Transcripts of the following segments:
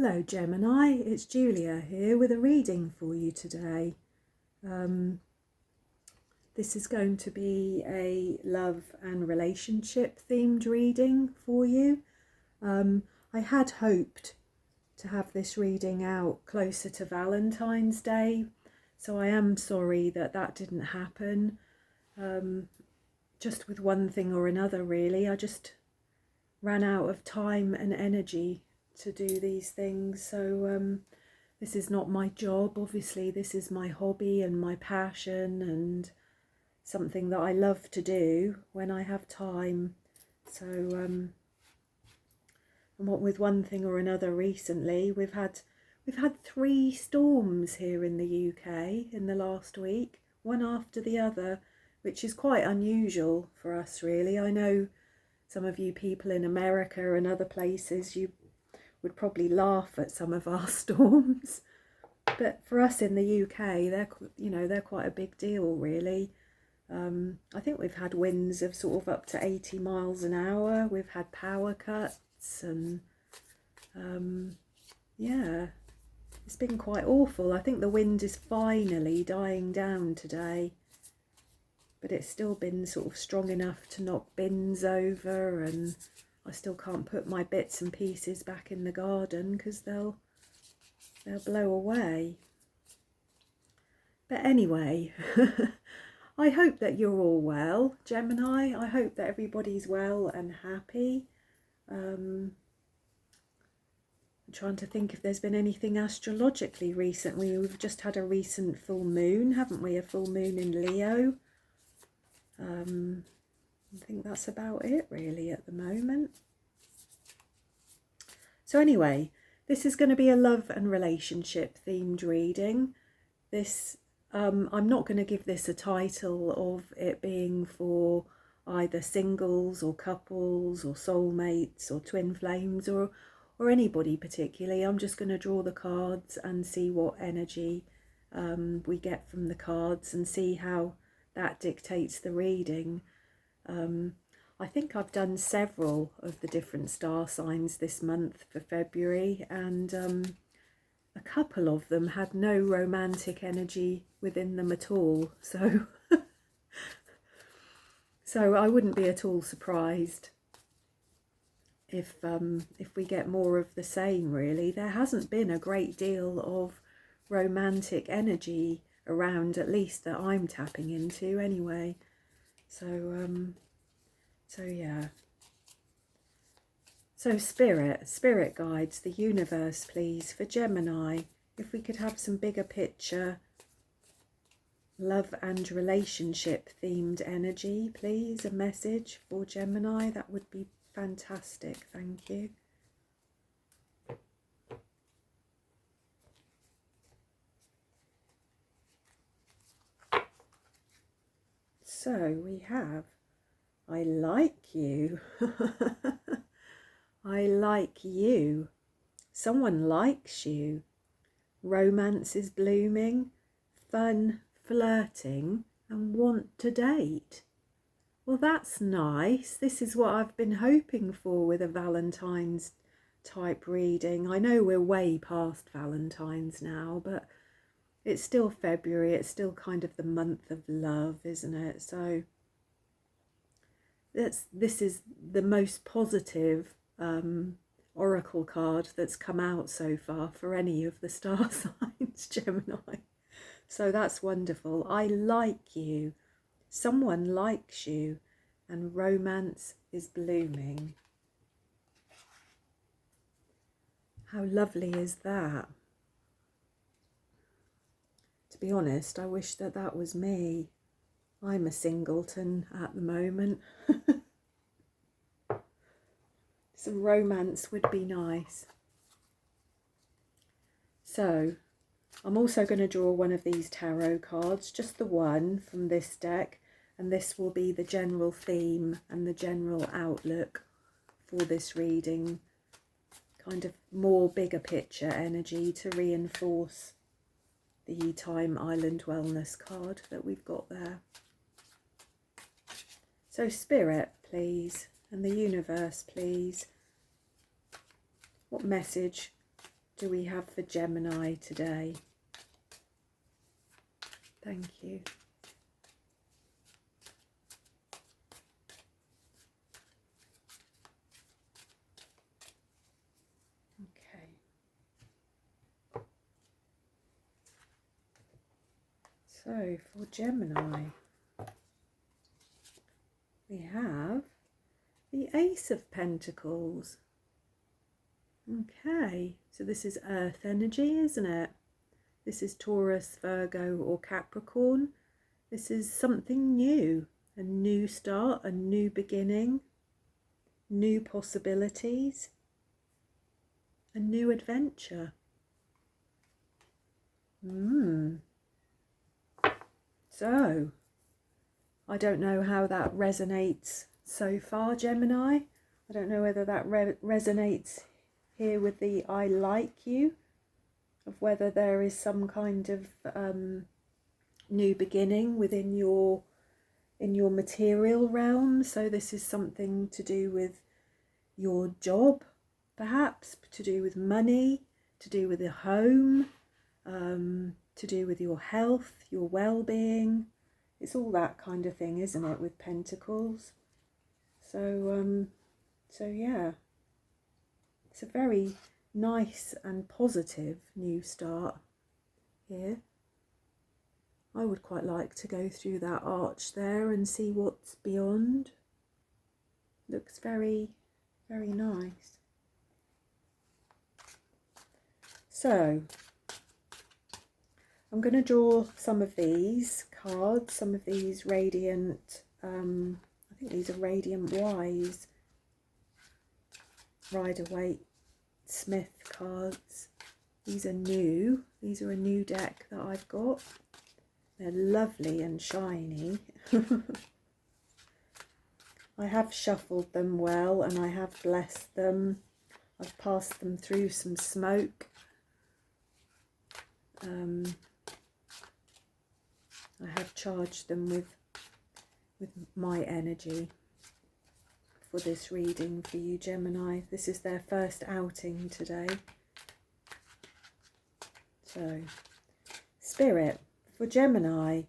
Hello Gemini, it's Julia here with a reading for you today. This is going to be a love and relationship themed reading for you. I had hoped to have this reading out closer to Valentine's Day, so I am sorry that that didn't happen. Just with one thing or another really, I just ran out of time and energy to do these things. So this is not my job, obviously. This is my hobby and my passion and something that I love to do when I have time. So and what with one thing or another recently, we've had 3 storms here in the UK in the last week, one after the other, which is quite unusual for us really. I know some of you people in America and other places, you would probably laugh at some of our storms, but for us in the UK, they're quite a big deal really. I think we've had winds of sort of up to 80 miles an hour. We've had power cuts and yeah, it's been quite awful. I think the wind is finally dying down today, but it's still been sort of strong enough to knock bins over, and I still can't put my bits and pieces back in the garden because they'll blow away. But anyway, I hope that you're all well, Gemini. I hope that everybody's well and happy. I'm trying to think if there's been anything astrologically recently. We've just had a recent full moon, haven't we? A full moon in Leo. I think that's about it really at the moment. So anyway, this is going to be a love and relationship themed reading. This I'm not going to give this a title of it being for either singles or couples or soulmates or twin flames or anybody particularly. I'm just going to draw the cards and see what energy we get from the cards and see how that dictates the reading. I think I've done several of the different star signs this month for February, and a couple of them had no romantic energy within them at all. So I wouldn't be at all surprised if we get more of the same really. There hasn't been a great deal of romantic energy around, at least that I'm tapping into anyway. So yeah. So spirit guides, the universe please, for Gemini, if we could have some bigger picture love and relationship themed energy, please, a message for Gemini, that would be fantastic. Thank you. So we have, I like you. I like you. Someone likes you. Romance is blooming. Fun, flirting, and want to date. Well, that's nice. This is what I've been hoping for with a Valentine's type reading. I know we're way past Valentine's now, but it's still February. It's still kind of the month of love, isn't it? So this is the most positive oracle card that's come out so far for any of the star signs, Gemini. So that's wonderful. I like you. Someone likes you, and romance is blooming. How lovely is that? To be honest, I wish that that was me. I'm a singleton at the moment. Some romance would be nice. So I'm also going to draw one of these tarot cards, just the one from this deck, and this will be the general theme and the general outlook for this reading, kind of more bigger picture energy to reinforce the Time Island Wellness card that we've got there. So Spirit, please, and the universe, please. What message do we have for Gemini today? Thank you. Okay. So for Gemini, we have the Ace of Pentacles. Okay, so this is earth energy, isn't it? This is Taurus, Virgo or Capricorn. This is something new, a new start, a new beginning, new possibilities, a new adventure. So, I don't know how that resonates so far, Gemini. I don't know whether that resonates here with the I like you, of whether there is some kind of new beginning within your material realm. So this is something to do with your job, perhaps, to do with money, to do with a home, to do with your health, your well-being. It's all that kind of thing, isn't it, with Pentacles? So yeah, it's a very nice and positive new start here. I would quite like to go through that arch there and see what's beyond. Looks very, very nice. So I'm going to draw some of these cards, some of these radiant, I think these are Radiant Wise, Rider-Waite Smith cards. These are new. These are a new deck that I've got. They're lovely and shiny. I have shuffled them well and I have blessed them. I've passed them through some smoke. I have charged them with my energy for this reading for you, Gemini. This is their first outing today. So, Spirit, for Gemini,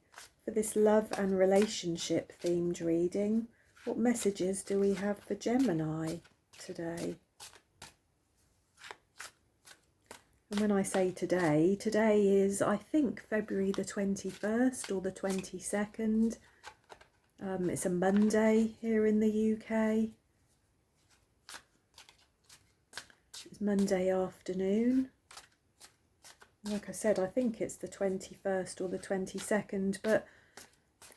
for this love and relationship themed reading, what messages do we have for Gemini today? And when I say today, today is, I think, February the 21st or the 22nd. It's a Monday here in the UK. It's Monday afternoon. Like I said, I think it's the 21st or the 22nd, but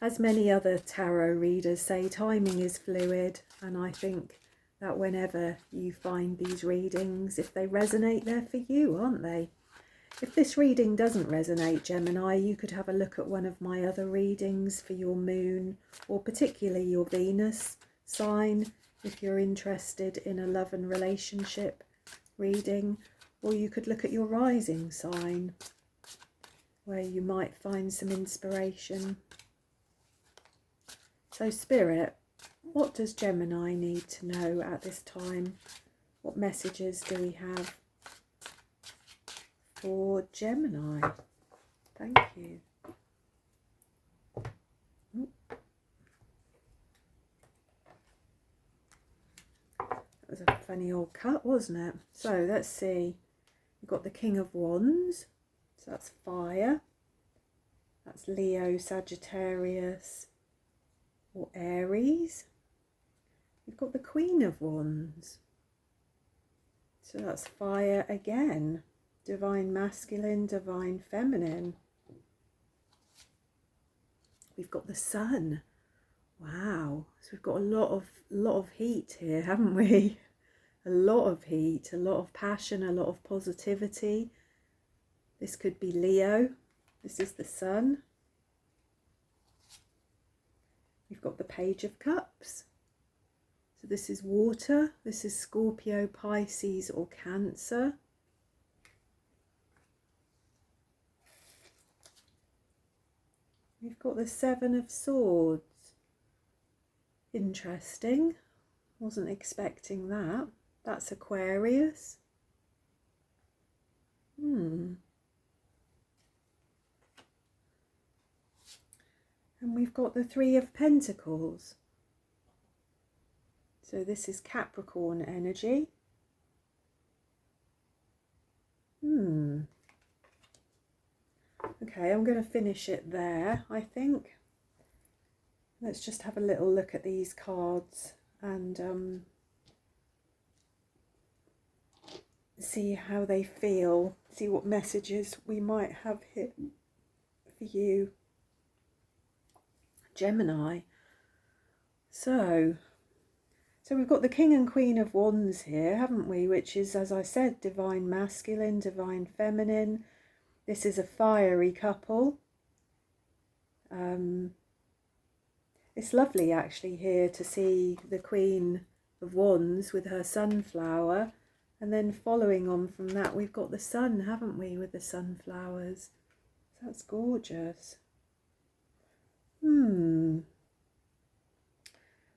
as many other tarot readers say, timing is fluid, and I think that whenever you find these readings, if they resonate, they're for you, aren't they? If this reading doesn't resonate, Gemini, you could have a look at one of my other readings for your moon, or particularly your Venus sign, if you're interested in a love and relationship reading, or you could look at your rising sign, where you might find some inspiration. So Spirit, what does Gemini need to know at this time? What messages do we have for Gemini? Thank you. That was a funny old cut, wasn't it? So let's see. We've got the King of Wands. So that's fire. That's Leo, Sagittarius, or Aries. We've got the Queen of Wands. So that's fire again. Divine Masculine, Divine Feminine. We've got the Sun. Wow. So we've got a lot of heat here, haven't we? A lot of heat, a lot of passion, a lot of positivity. This could be Leo. This is the Sun. We've got the Page of Cups. So this is water. This is Scorpio, Pisces or Cancer. We've got the Seven of Swords. Interesting. Wasn't expecting that. That's Aquarius. And we've got the Three of Pentacles. So this is Capricorn energy. Okay, I'm going to finish it there, I think. Let's just have a little look at these cards and see how they feel, see what messages we might have here for you, Gemini. So we've got the King and Queen of Wands here, haven't we? Which is, as I said, divine masculine, divine feminine. This is a fiery couple. It's lovely actually here to see the Queen of Wands with her sunflower, and then following on from that we've got the sun, haven't we, with the sunflowers. That's gorgeous.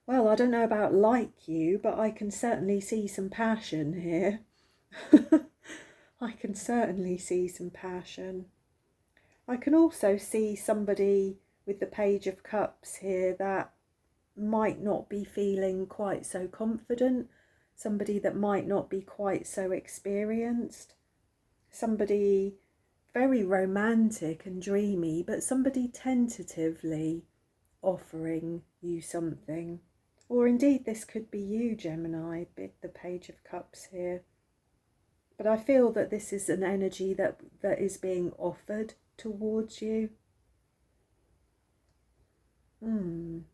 Well, I don't know about like you, but I can certainly see some passion here. I can certainly see some passion. I can also see somebody with the Page of Cups here that might not be feeling quite so confident, somebody that might not be quite so experienced, somebody very romantic and dreamy, but somebody tentatively offering you something. Or indeed this could be you, Gemini, the Page of Cups here. But I feel that this is an energy that is being offered towards you. And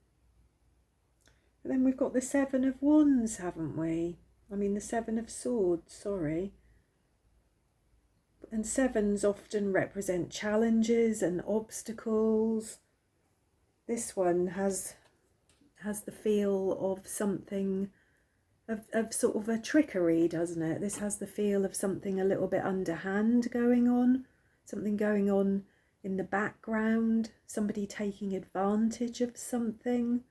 then we've got the Seven of Wands, haven't we? I mean the Seven of Swords, sorry. And sevens often represent challenges and obstacles. This one has the feel of something, of sort of a trickery, doesn't it? This has the feel of something a little bit underhand going on, something going on in the background, somebody taking advantage of something.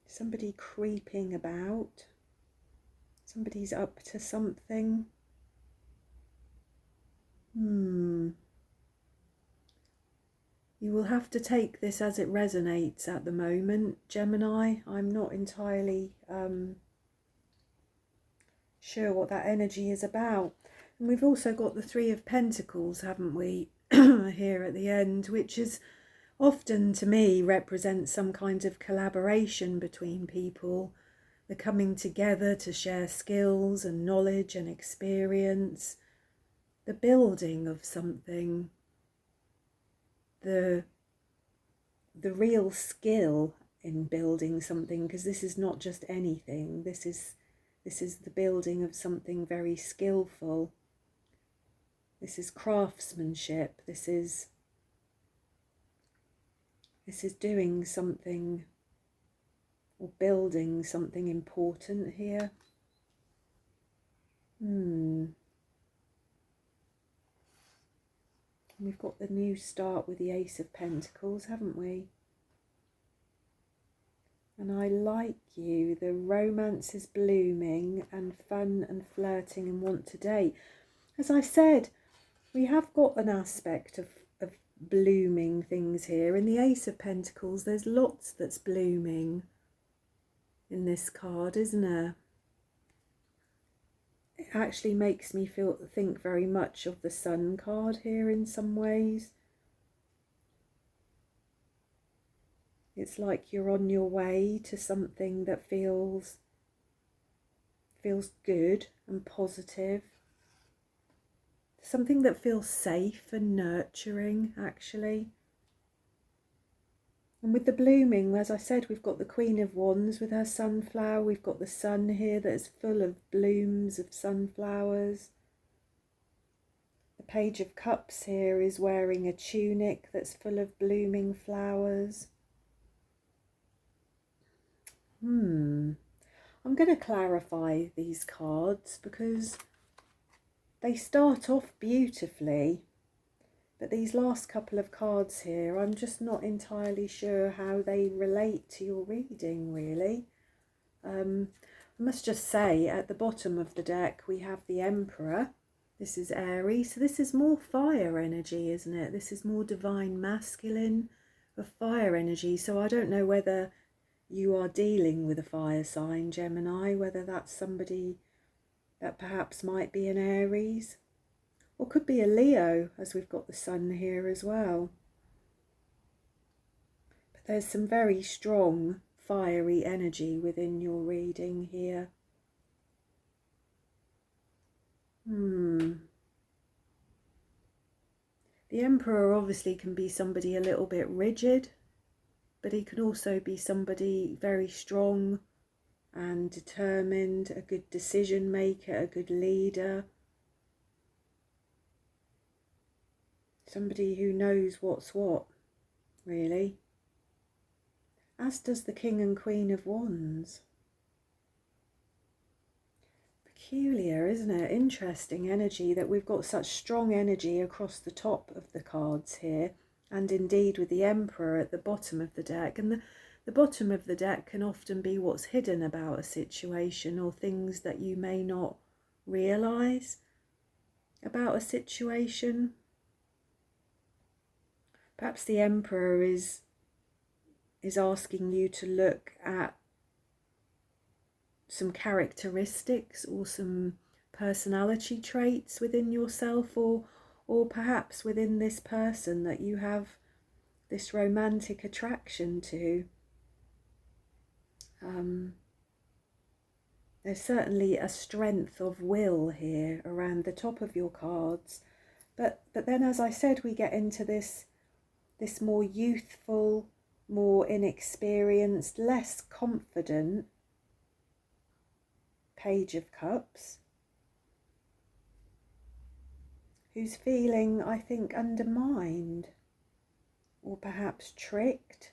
Somebody creeping about. Somebody's up to something. You will have to take this as it resonates at the moment, Gemini. I'm not entirely sure what that energy is about. And we've also got the Three of Pentacles, haven't we, here at the end, which is often to me represents some kind of collaboration between people, the coming together to share skills and knowledge and experience, the building of something, the real skill in building something, because this is not just anything, this is the building of something very skillful. This is craftsmanship. This is doing something or building something important here. We've got the new start with the Ace of Pentacles, haven't we? And I like you. The romance is blooming and fun and flirting and want to date. As I said, we have got an aspect of blooming things here. In the Ace of Pentacles, there's lots that's blooming in this card, isn't there? It actually makes me think very much of the Sun card here in some ways. It's like you're on your way to something that feels good and positive. Something that feels safe and nurturing, actually. And with the blooming, as I said, we've got the Queen of Wands with her sunflower. We've got the sun here that is full of blooms of sunflowers. The Page of Cups here is wearing a tunic that's full of blooming flowers. I'm going to clarify these cards because they start off beautifully, but these last couple of cards here, I'm just not entirely sure how they relate to your reading, really. I'm I must just say, at the bottom of the deck we have the Emperor. This is Aries, so this is more fire energy, isn't it? This is more divine masculine of fire energy. So I don't know whether you are dealing with a fire sign, Gemini, whether that's somebody that perhaps might be an Aries, or could be a Leo, as we've got the Sun here as well. But there's some very strong fiery energy within your reading here. The Emperor obviously can be somebody a little bit rigid, but he can also be somebody very strong and determined, a good decision maker, a good leader, somebody who knows what's what, really. As does the King and Queen of Wands. Peculiar, isn't it? Interesting energy that we've got such strong energy across the top of the cards here, and indeed with the Emperor at the bottom of the deck. And the bottom of the deck can often be what's hidden about a situation, or things that you may not realise about a situation. Perhaps the Emperor is asking you to look at some characteristics or some personality traits within yourself, or perhaps within this person that you have this romantic attraction to. There's certainly a strength of will here around the top of your cards, but then, as I said, we get into this more youthful, more inexperienced, less confident Page of Cups, who's feeling, I think, undermined or perhaps tricked.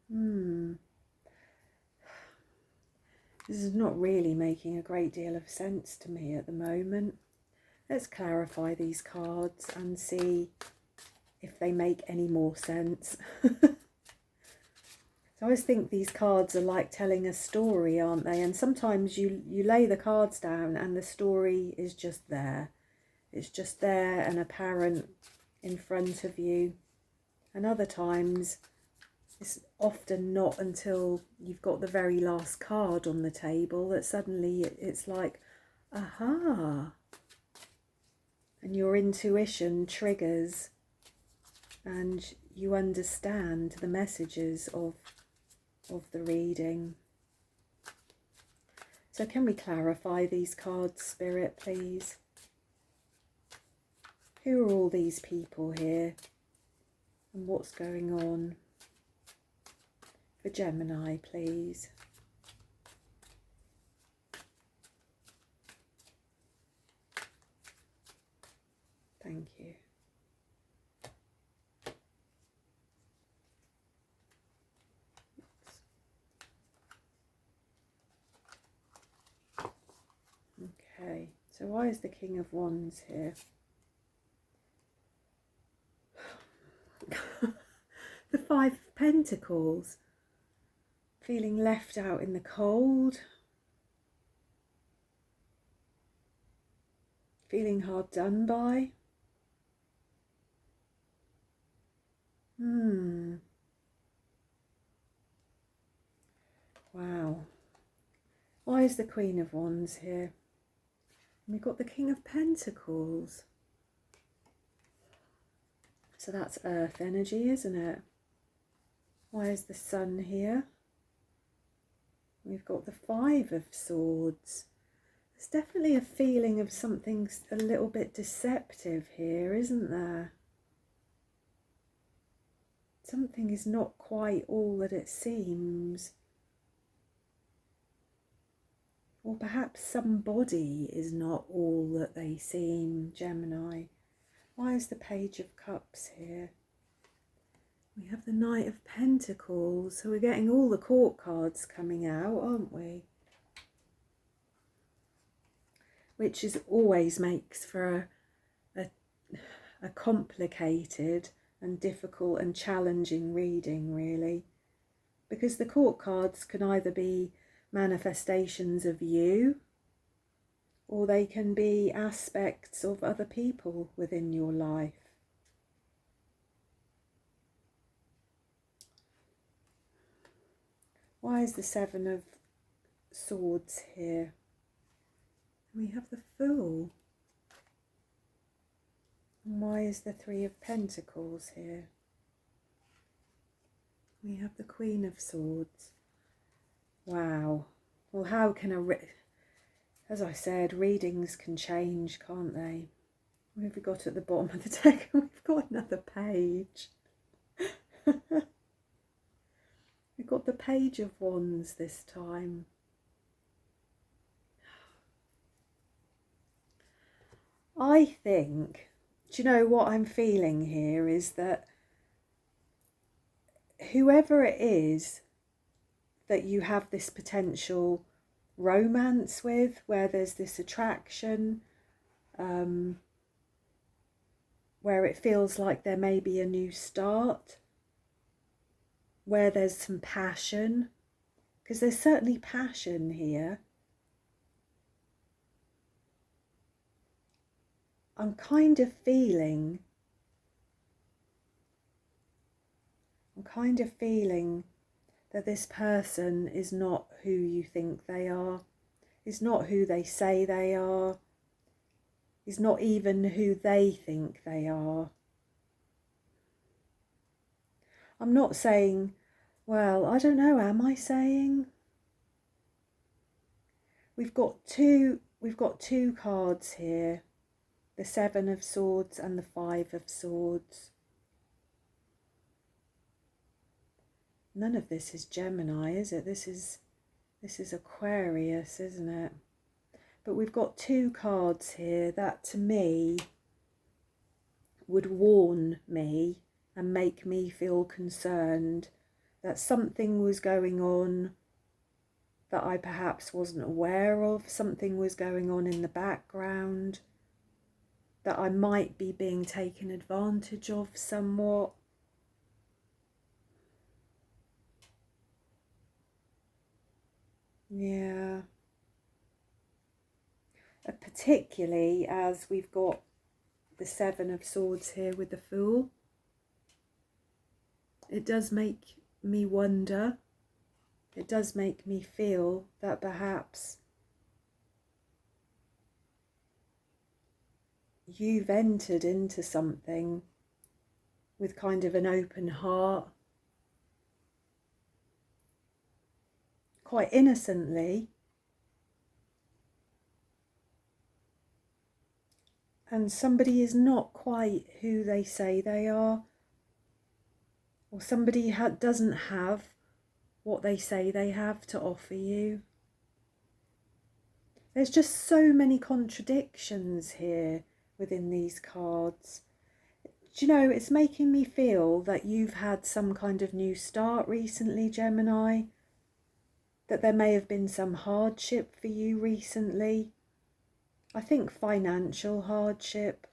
This is not really making a great deal of sense to me at the moment. Let's clarify these cards and see if they make any more sense. So I always think these cards are like telling a story, aren't they? And sometimes you lay the cards down and the story is just there. It's just there and apparent in front of you. And other times it's often not until you've got the very last card on the table that suddenly it's like, aha. And your intuition triggers and you understand the messages of the reading. So can we clarify these cards, Spirit, please? Who are all these people here and what's going on? For Gemini, please. Thank you. Okay, so why is the King of Wands here? The Five of Pentacles. Feeling left out in the cold. Feeling hard done by. Wow. Why is the Queen of Wands here? And we've got the King of Pentacles. So that's earth energy, isn't it? Why is the Sun here? We've got the Five of Swords. There's definitely a feeling of something a little bit deceptive here, isn't there? Something is not quite all that it seems. Or perhaps somebody is not all that they seem, Gemini. Why is the Page of Cups here? We have the Knight of Pentacles, so we're getting all the court cards coming out, aren't we? Which is always makes for a complicated and difficult and challenging reading, really. Because the court cards can either be manifestations of you, or they can be aspects of other people within your life. Why is the Seven of Swords here? We have the Fool. And why is the Three of Pentacles here? We have the Queen of Swords. Wow. Well, how can as I said, readings can change, can't they? What have we got at the bottom of the deck? We've got another page. We've got the Page of Wands this time. I think, do you know what I'm feeling here is that whoever it is that you have this potential romance with, where there's this attraction, where it feels like there may be a new start, where there's some passion, because there's certainly passion here. I'm kind of feeling that this person is not who you think they are, is not who they say they are, is not even who they think they are. I'm not saying, well, I don't know, am I saying? We've got two cards here, the Seven of Swords and the Five of Swords. None of this is Gemini, is it? This is Aquarius, isn't it? But we've got two cards here that to me would warn me and make me feel concerned that something was going on that I perhaps wasn't aware of, something was going on in the background, that I might be being taken advantage of somewhat. Yeah. Particularly as we've got the Seven of Swords here with the Fool. It does make me wonder, it does make me feel that perhaps you've entered into something with kind of an open heart, quite innocently, and somebody is not quite who they say they are, or somebody doesn't have what they say they have to offer you. There's just so many contradictions here within these cards. Do you know, it's making me feel that you've had some kind of new start recently, Gemini, that there may have been some hardship for you recently. I think financial hardship.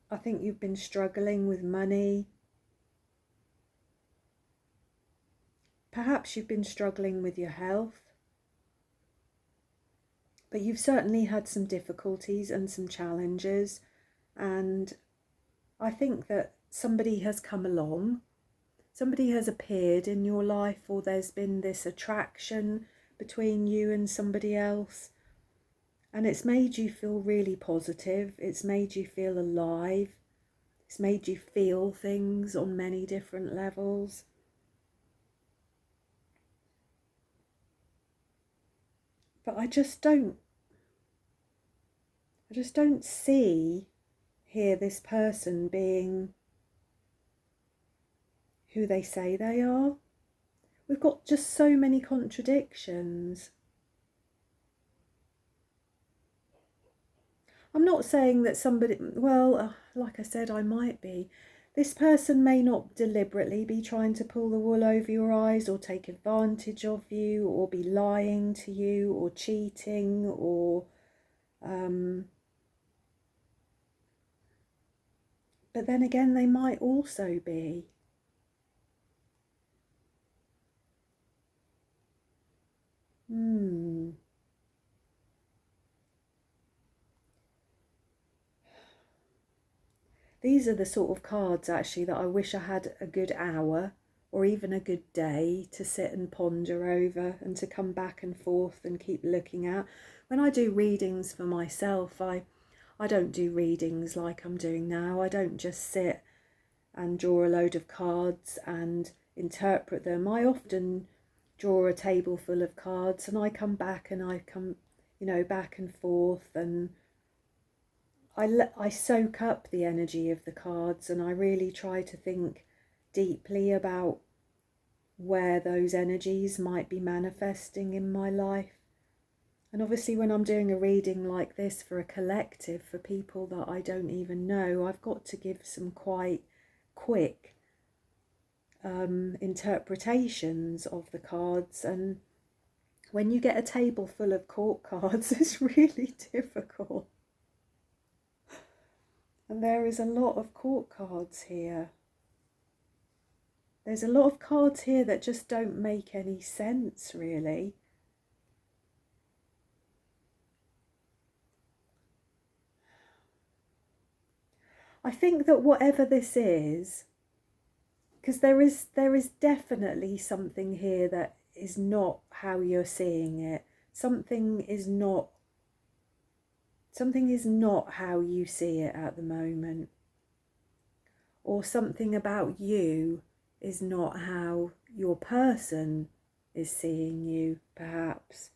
I think you've been struggling with money. Perhaps you've been struggling with your health. But you've certainly had some difficulties and some challenges. And I think that somebody has come along. Somebody has appeared in your life, or there's been this attraction between you and somebody else. And it's made you feel really positive. It's made you feel alive. It's made you feel things on many different levels. But I just don't see here this person being who they say they are. We've got just so many contradictions. I'm not saying that somebody, well, like I said, I might be. This person may not deliberately be trying to pull the wool over your eyes or take advantage of you or be lying to you or cheating or but then again they might also be. these are the sort of cards actually that I wish I had a good hour or even a good day to sit and ponder over and to come back and forth and keep looking at. When I do readings for myself, I don't do readings like I'm doing now. I don't just sit and draw a load of cards and interpret them. I often draw a table full of cards and I come back and I come, back and forth, and I soak up the energy of the cards, and I really try to think deeply about where those energies might be manifesting in my life. And obviously when I'm doing a reading like this for a collective, for people that I don't even know, I've got to give some quite quick interpretations of the cards. And when you get a table full of court cards, it's really difficult. And there is a lot of court cards here. There's a lot of cards here that just don't make any sense, really. I think that whatever this is, because there is definitely something here that is not how you're seeing it. Something is not how you see it at the moment. Or something about you is not how your person is seeing you, perhaps.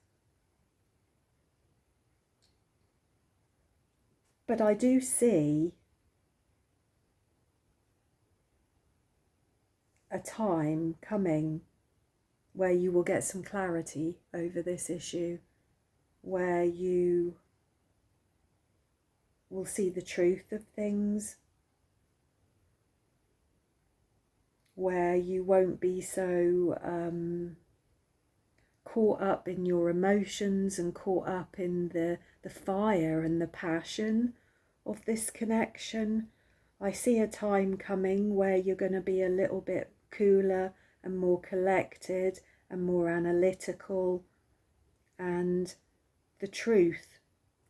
But I do see a time coming where you will get some clarity over this issue, where you will see the truth of things, where you won't be so caught up in your emotions and caught up in the fire and the passion of this connection. I see a time coming where you're going to be a little bit cooler and more collected and more analytical, and the truth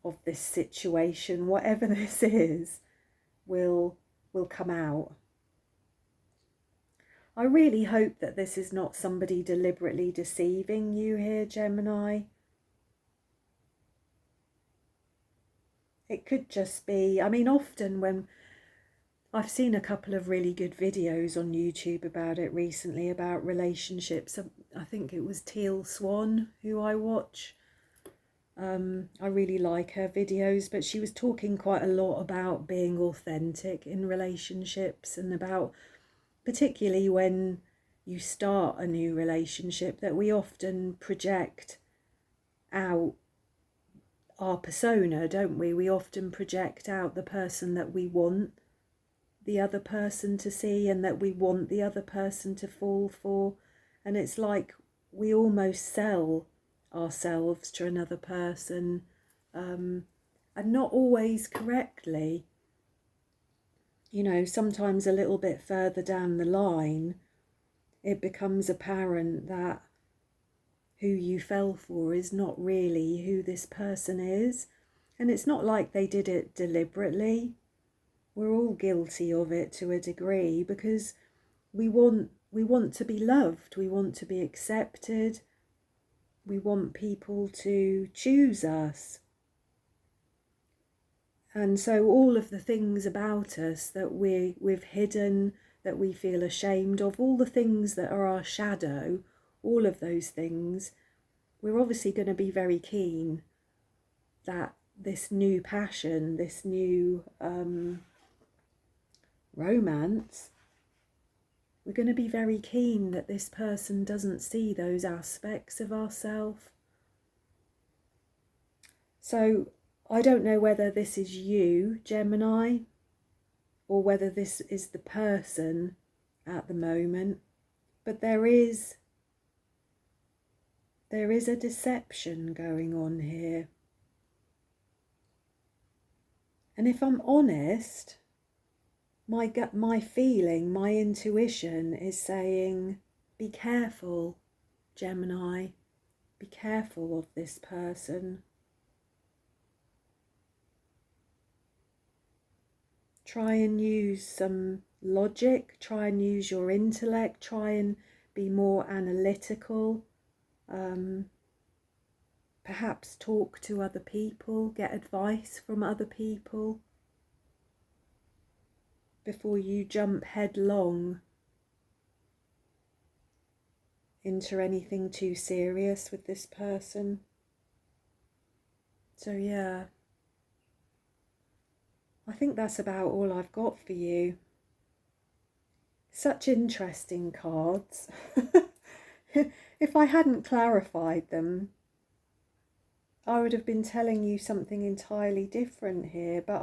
of this situation, whatever this is, will come out. I really hope that this is not somebody deliberately deceiving you here, Gemini. It could just be, often when I've seen a couple of really good videos on YouTube about it recently, about relationships. I think it was Teal Swan who I watch. I really like her videos, but she was talking quite a lot about being authentic in relationships, and about, particularly when you start a new relationship, that we often project out our persona, don't we? We often project out the person that we want the other person to see and that we want the other person to fall for. And it's like we almost sell ourselves to another person, and not always correctly. Sometimes a little bit further down the line, it becomes apparent that who you fell for is not really who this person is. And it's not like they did it deliberately. We're all guilty of it to a degree, because we want to be loved, we want to be accepted, we want people to choose us. And so all of the things about us that we've hidden, that we feel ashamed of, all the things that are our shadow, all of those things, we're obviously going to be very keen that this new passion, this new romance, we're going to be very keen that this person doesn't see those aspects of ourselves. So I don't know whether this is you, Gemini, or whether this is the person at the moment, but there is a deception going on here. And if I'm honest, my gut, my feeling, my intuition is saying, be careful, Gemini, be careful of this person. Try and use some logic, try and use your intellect, try and be more analytical. Perhaps talk to other people, get advice from other people before you jump headlong into anything too serious with this person. So yeah, I think that's about all I've got for you. Such interesting cards. If I hadn't clarified them, I would have been telling you something entirely different here, but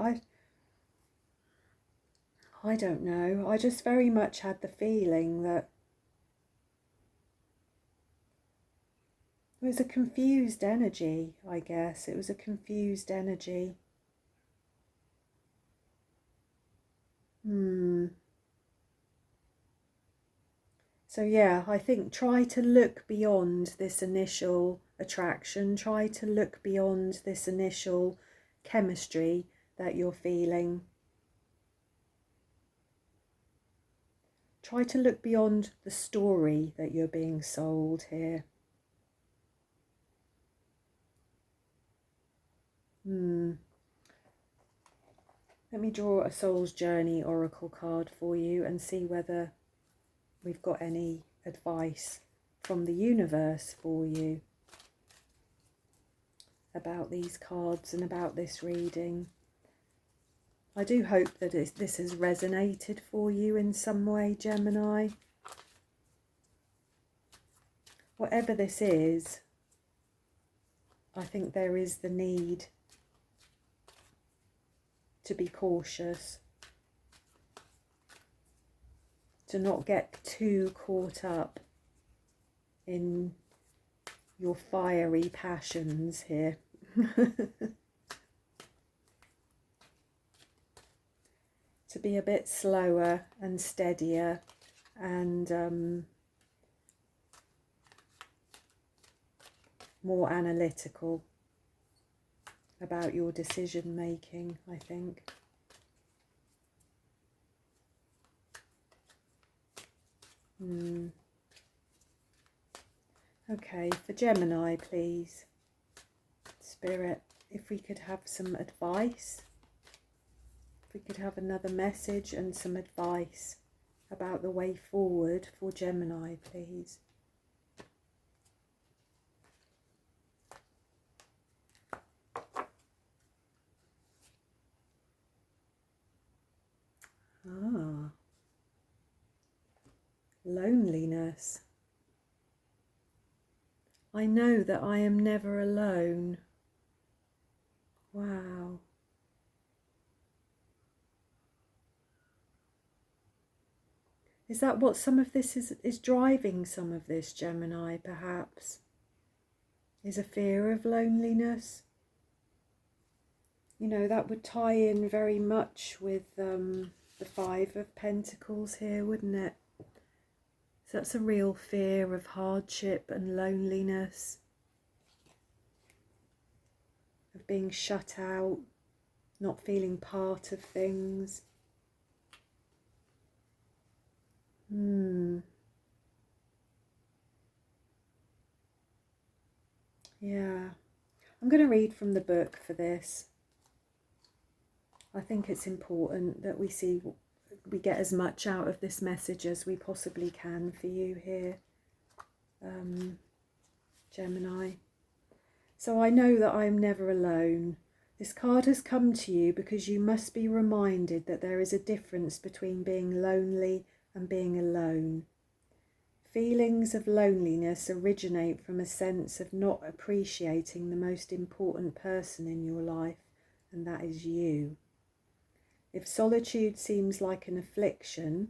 I don't know. I just very much had the feeling that it was a confused energy, I guess. It was a confused energy. So yeah, I think try to look beyond this initial attraction. Try to look beyond this initial chemistry that you're feeling. Try to look beyond the story that you're being sold here. Let me draw a Soul's Journey Oracle card for you and see whether we've got any advice from the universe for you about these cards and about this reading. I do hope that this has resonated for you in some way, Gemini. Whatever this is, I think there is the need to be cautious, to not get too caught up in your fiery passions here. To be a bit slower and steadier and more analytical about your decision making, I think. Okay, for Gemini, please, Spirit, if we could have some advice, if we could have another message and some advice about the way forward for Gemini, please. Loneliness. I know that I am never alone. Wow. Is that what some of this is driving some of this, Gemini, perhaps? Is a fear of loneliness? You know, that would tie in very much with the Five of Pentacles here, wouldn't it? So that's a real fear of hardship and loneliness, of being shut out, not feeling part of things. Yeah. I'm going to read from the book for this. I think it's important that we get as much out of this message as we possibly can for you here, Gemini. So I know that I am never alone. This card has come to you because you must be reminded that there is a difference between being lonely and being alone. Feelings of loneliness originate from a sense of not appreciating the most important person in your life, and that is you. If solitude seems like an affliction,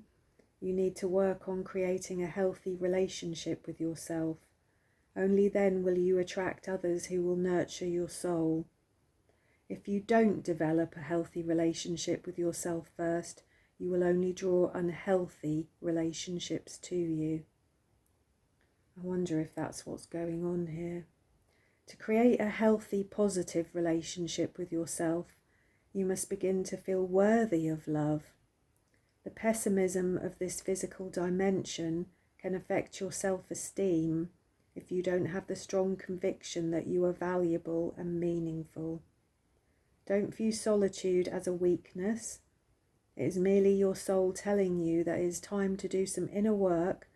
you need to work on creating a healthy relationship with yourself. Only then will you attract others who will nurture your soul. If you don't develop a healthy relationship with yourself first, you will only draw unhealthy relationships to you. I wonder if that's what's going on here. To create a healthy, positive relationship with yourself, You must begin to feel worthy of love. The pessimism of this physical dimension can affect your self-esteem if you don't have the strong conviction that you are valuable and meaningful. Don't view solitude as a weakness. It is merely your soul telling you that it is time to do some inner work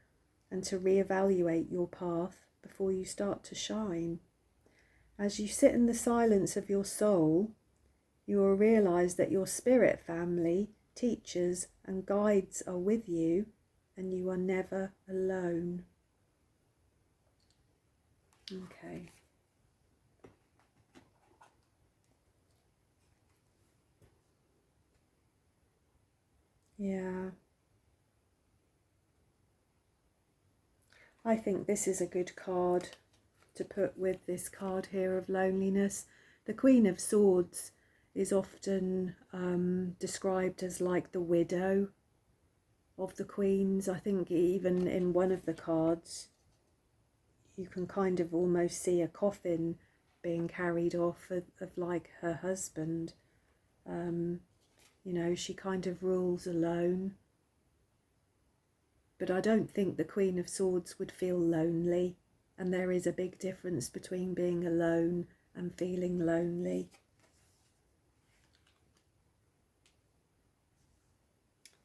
and to reevaluate your path before you start to shine. As you sit in the silence of your soul, you will realize that your spirit family, teachers and guides are with you, and you are never alone. Okay. Yeah. I think this is a good card to put with this card here of loneliness. The Queen of Swords is often described as like the widow of the queens. I think even in one of the cards you can kind of almost see a coffin being carried off of like her husband. You know, she kind of rules alone. But I don't think the Queen of Swords would feel lonely, and there is a big difference between being alone and feeling lonely.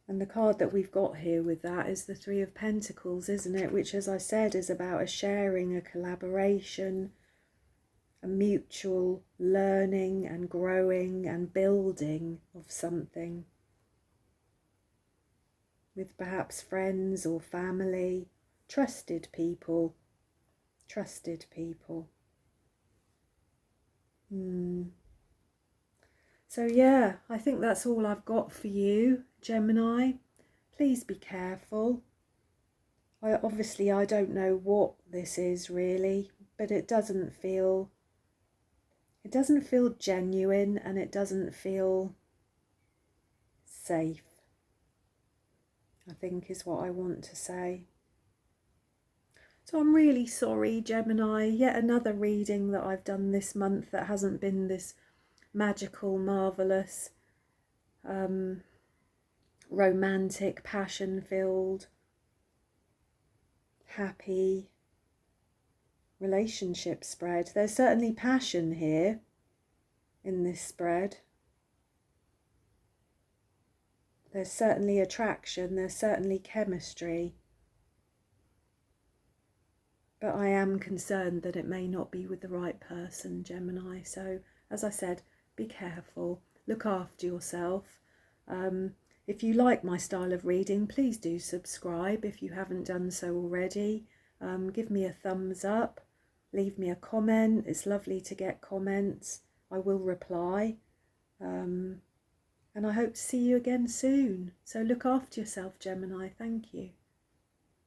And the card that we've got here with that is the Three of Pentacles, isn't it? Which, as I said, is about a sharing, a collaboration, a mutual learning and growing and building of something with perhaps friends or family, trusted people. So yeah, I think that's all I've got for you, Gemini. Please be careful. Obviously I don't know what this is really, but it doesn't feel genuine, and it doesn't feel safe, I think is what I want to say. So I'm really sorry, Gemini. Yet another reading that I've done this month that hasn't been this magical, marvellous, romantic, passion-filled, happy relationship spread. There's certainly passion here in this spread. There's certainly attraction, there's certainly chemistry. But I am concerned that it may not be with the right person, Gemini. So, as I said, be careful, look after yourself. If you like my style of reading, please do subscribe if you haven't done so already. Give me a thumbs up, leave me a comment. It's lovely to get comments. I will reply. And I hope to see you again soon. So look after yourself, Gemini. Thank you.